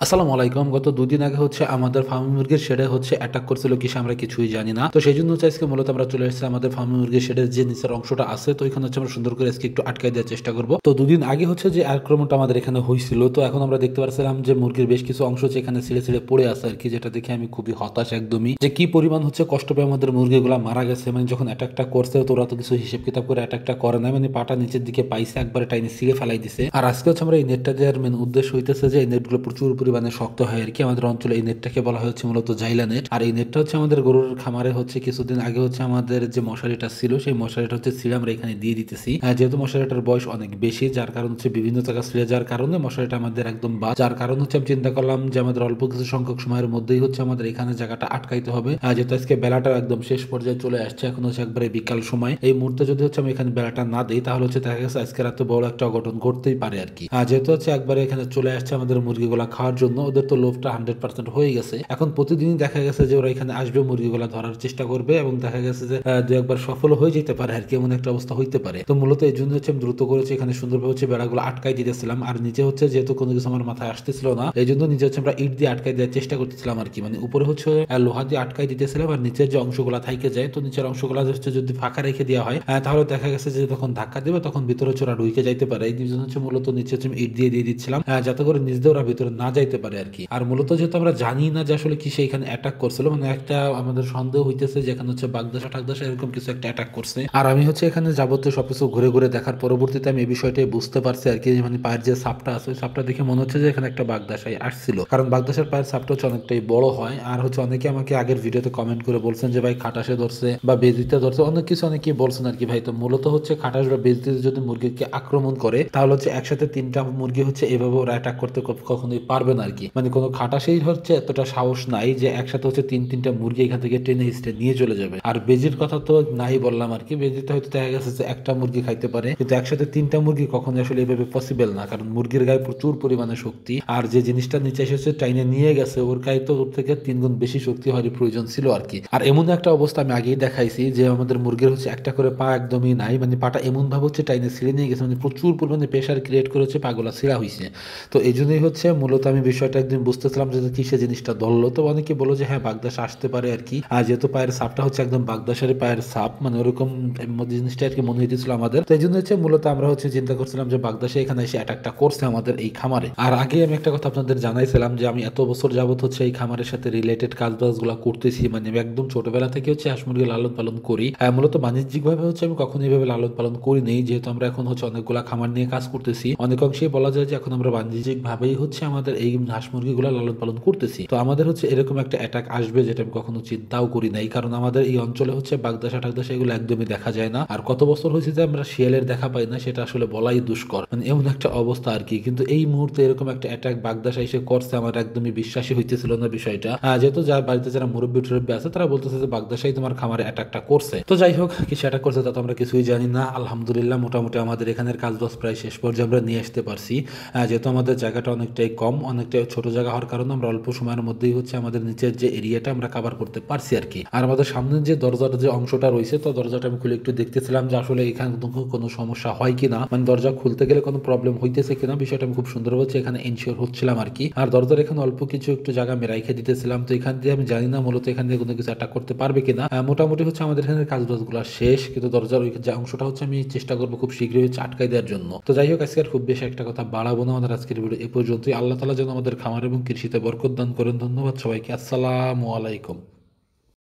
আসসালামু আলাইকুম। গত ২ দিন আগে হচ্ছে আমাদের ফার্মি মুরগির শেডে হচ্ছে অ্যাটাক করছিল কিসে আমরা কিছুই জানি না। তো সেজন্য হচ্ছে আজকে মূলত আমরা চলে এসেছি আমাদের ফার্মি মুরগির শেডের যে নিচের অংশটা আছে, তো ওইখানে হচ্ছে আমরা সুন্দর করে আজকে একটু আটকায় দেওয়ার চেষ্টা করব। তো ২ দিন আগে হচ্ছে যে আক্রমণটা আমাদের এখানে হইছিল। তো এখন আমরা দেখতে পাচ্ছিলাম যে মুরগির বেশ কিছু অংশ হচ্ছে এখানে ছিঁড়ে পড়ে আছে আরকি, যেটা দেখে আমি খুবই হতাশ একদমই। যে কি পরিমাণ হচ্ছে কষ্ট পেয়ে আমাদের মুরগিগুলা মারা গেছে। মানে যখন অ্যাটাকটা করছে তো ওরা তো কিছু হিসেব কিতাব করে অ্যাটাকটা করে নাই। মানে পাটা নিচের দিকে পাইছে, একবারে টাইনে ছিঁড়ে ফেলাই দিছে। আর আজকে হচ্ছে আমরা এই নেটটা দেওয়ার মেইন উদ্দেশ্য হইতেছে যে এই নেটগুলো প্রচুর পরিমাণে শক্ত হয় আরকি। আমাদের অঞ্চলে এই নেটটাকে বলা হচ্ছে মূলত জাইলা নেট। আর এই নেটটা হচ্ছে আমাদের গরুর খামারে হচ্ছে কিছুদিন আগে হচ্ছে আমাদের যে মশারিটা ছিল সেই মশারিটা হচ্ছে ছিঁড়ে আমরা এখানে দিয়ে দিতেছি। যেহেতু মশারিটার বয়স অনেক বেশি, যার কারণ হচ্ছে বিভিন্ন জায়গা ছিঁড়ে যাওয়ার কারণে মশারিটা আমাদের একদম বাদ। যার কারণ হচ্ছে আমি চিন্তা করলাম যে আমাদের অল্প কিছু সংখ্যক সময়ের মধ্যেই হচ্ছে আমাদের এখানে জায়গাটা আটকাইতে হবে। যেহেতু আজকে বেলাটা একদম শেষ পর্যায়ে চলে আসছে, এখন হচ্ছে একবারে বিকাল সময়। এই মুহূর্তে যদি হচ্ছে আমি এখানে বেলাটা না দিই তাহলে হচ্ছে দেখা গেছে আজকে রাতে বড় একটা অঘটন ঘটতেই পারে আর কি। যেহেতু হচ্ছে একবারে এখানে চলে আসছে আমাদের মুরগিগুলা খাওয়ার জন্য, ওদের তো লোভটা 100% হয়ে গেছে। এখন প্রতিদিনই দেখা গেছে যে ওরা এখানে আসবে, মুরগিগুলা ধরার চেষ্টা করবে এবং দেখা গেছে যে দু একবার সফল হয়ে যেতে পারে আর কি, এমন একটা অবস্থা হইতে পারে। তো মূলত এই জন্য হচ্ছে আমি দ্রুত করেছি এখানে সুন্দরভাবে হচ্ছে বেড়াগুলো আটকাই দিতেছিলাম। আর নিচে হচ্ছে যেহেতু কোনো কিছু আমার মাথায় আসতেছিল না, এই জন্য নিচে হচ্ছে আমরা ইট দিয়ে আটকাই দেওয়ার চেষ্টা করতেছিলাম আর কি। মানে উপরে হচ্ছে লোহা দিয়ে আটকাই দিতেছিলাম, আর নিচের যে অংশগুলা থাইকে যায়, তো নিচের অংশগুলা হচ্ছে যদি ফাঁকা রেখে দেওয়া হয় তাহলে দেখা গেছে যে তখন ধাক্কা দেবে তখন ভিতরে হচ্ছে ওরা ঢুকে যাইতে পারে। এই জন্য হচ্ছে মূলত নিচে হচ্ছে আমি ইট দিয়ে দিচ্ছিলাম যাতে করে নিচ দিয়ে ওরা ভিতরে না যাইতে পারে আর কি। আর মূলত যেহেতু আমরা জানি না যে আসলে কি সেইখানে অ্যাটাক করছিল, মানে একটা আমাদের সন্দেহ হইতেছে যে এখানে হচ্ছে বাগদাসা টাগদাসা এরকম কিছু একটা অ্যাটাক করছে। আর আমি হচ্ছে এখানে যাবতীয় সবকিছু ঘুরে ঘুরে দেখার পরবর্তীতে আমি এই বিষয়টাই বুঝতে পারছি আর কি, মানে পায়ের যে সাপটা আছে ওই সাপটা দেখে মনে হচ্ছে যে এখানে একটা বাগদাসাই আসছিল। কারণ বাগদাসার পায়ের সাপটা হচ্ছে অনেকটাই বড় হয়। আর হচ্ছে অনেকে আমাকে আগের ভিডিওতে কমেন্ট করে বলছেন যে ভাই খাটাসে ধরছে বা বেজিতে ধরছে, অনেক কিছু অনেকেই বলছেন আর কি ভাই। তো মূলত হচ্ছে খাটাস বা বেজিতে যদি মুরগিকে আক্রমণ করে তাহলে হচ্ছে একসাথে 3টা মুরগি হচ্ছে এভাবে ওরা অ্যাটাক করতে কখনোই পারবে না আর কি। মানে কোনো খাটাসেই হচ্ছে এতটা সাহস নাই যে একসাথে হচ্ছে 3-3টা মুরগি এখান থেকে টেনে হিস্টে নিয়ে চলে যাবে। আর বেজির কথা তো নাই বললাম আর কি, বেজিতে হয়তো দেখা গেছে যে একটা মুরগি খাইতে পারে, কিন্তু একসাথে 3টা মুরগি কখনো আসলে এভাবে পসিবল না। কারণ মুরগির গায়ে প্রচুর পরিমাণে শক্তি, আর যে জিনিসটা নিচে এসেছে টাইনে নিয়ে গেছে ওর গায়ে তো ওর থেকে 3 গুণ বেশি শক্তি হওয়ার প্রয়োজন ছিল আর কি। আর এমন একটা অবস্থা আমি আগেই দেখাইছি যে আমাদের মুরগির হচ্ছে একটা করে পা একদমই নাই, মানে পাটা এমন ভাবে হচ্ছে টাইনে ছিঁড়ে নিয়ে গেছে, মানে প্রচুর পরিমাণে প্রেশার ক্রিয়েট করে হচ্ছে পাগুলা ছিঁড়া হয়েছে। তো এই জন্যই হচ্ছে মূলত আমি বিষয়টা একদিন বুঝতেছিলাম যে কিসে জিনিসটা ধরলো। তো অনেকে বলো যে হ্যাঁ বাগদাস আসতে পারে আর কি। আর যেহেতু পায়ের সাপটা হচ্ছে একদম বাগদাসের পায়ের সাপ, মানে ওরকম জিনিসটা আর কি মনে হইতেছিল আমাদের। তো এই জন্য হচ্ছে মূলত আমরা হচ্ছে চিন্তা করছিলাম যে বাগদাসে এখানে এসে অ্যাটাকটা করছে আমাদের এই খামারে। আর আগে আমি একটা কথা আপনাদের জানাইছিলাম যে আমি এত বছর যাবত হচ্ছে এই খামারের সাথে রিলেটেড কাজ বাজগুলো করতেছি। মানে আমি একদম ছোটবেলা থেকে হচ্ছে হাঁস মুরগি লালন পালন করি। মূলত বাণিজ্যিক ভাবে হচ্ছে আমি কখনো এইভাবে লালন পালন করি নেই, যেহেতু আমরা এখন হচ্ছে অনেকগুলা খামার নিয়ে কাজ করতেছি। অনেক অংশেই বলা যায় যে এখন আমরা বাণিজ্যিক ভাবেই হচ্ছে আমাদের এই হাঁস মুরগিগুলো লালন পালন করতেছি। তো আমাদের হচ্ছে এরকম একটা অ্যাটাক আসবে যেটা আমি কখনো চিন্তাও করি নাই, কারণ আমাদের এই অঞ্চলে হচ্ছে বাগদাসা টাগদাসা এগুলো একদমই দেখা যায় না। আর কত বছর হয়েছে যে আমরা শিয়ালের দেখা পাই না সেটা আসলে বলাই দুষ্কর, মানে এমন একটা অবস্থা আর কি। কিন্তু এই মুহূর্তে এরকম একটা অ্যাটাক বাগদাসা এসে করছে আমার একদমই বিশ্বাসই হইতেছিল না বিষয়টা। যেহেতু যার বাড়িতে যারা মুরব্বী টুরব্বী আছে তারা বলতেছে যে বাগদাসাই তোমার খামারে অ্যাটাকটা করছে। তো যাই হোক, কিছু অ্যাটাক করছে তা তো আমরা কিছুই জানি না। আলহামদুলিল্লাহ মোটামুটি আমাদের এখানের কাজবাজ প্রায় শেষ পর্যায়ে আমরা নিয়ে আসতে পারছি। যেহেতু আমাদের জায়গাটা অনেকটাই কম, অনেকটাই ছোট জায়গা হওয়ার কারণে আমরা অল্প সময়ের মধ্যেই হচ্ছে আমাদের নিচের যে এরিয়াটা আমরা কভার করতে পারছি আর কি। আর আমাদের সামনের যে দরজার যে অংশটা রয়েছে, তো দরজাটা আমি খুলে একটু দেখতেছিলাম যে আসলে এখানে কোনো সমস্যা হয় কিনা, মানে দরজা খুলতে গেলে কোনো প্রবলেম হইতেছে কিনা, বিষয়টা আমি খুব সুন্দর হচ্ছে এখানে এনশিওর হচ্ছিলাম আর কি। আর দরজার এখানে অল্প কিছু একটু জায়গা আমি রাইখে দিতেছিলাম। তো এখান দিয়ে আমি জানি না মূলত এখান দিয়ে কোনো কিছু অ্যাটাক করতে পারবে কিনা। মোটামুটি হচ্ছে আমাদের এখানে কাজ বাজগুলো শেষ, কিন্তু দরজার ওই যে অংশটা হচ্ছে আমি চেষ্টা করবো খুব শীঘ্রই হচ্ছে আটকাই দেওয়ার জন্য। তো যাই হোক, আজকে আর খুব বেশি একটা কথা বাড়াবো না, আমাদের আজকের ভিডিও এ পর্যন্তই। আল্লাহ তাআলা যেন আমাদের খামার এবং কৃষিতে বরকত দান করেন। ধন্যবাদ সবাইকে। আসসালামু আলাইকুম।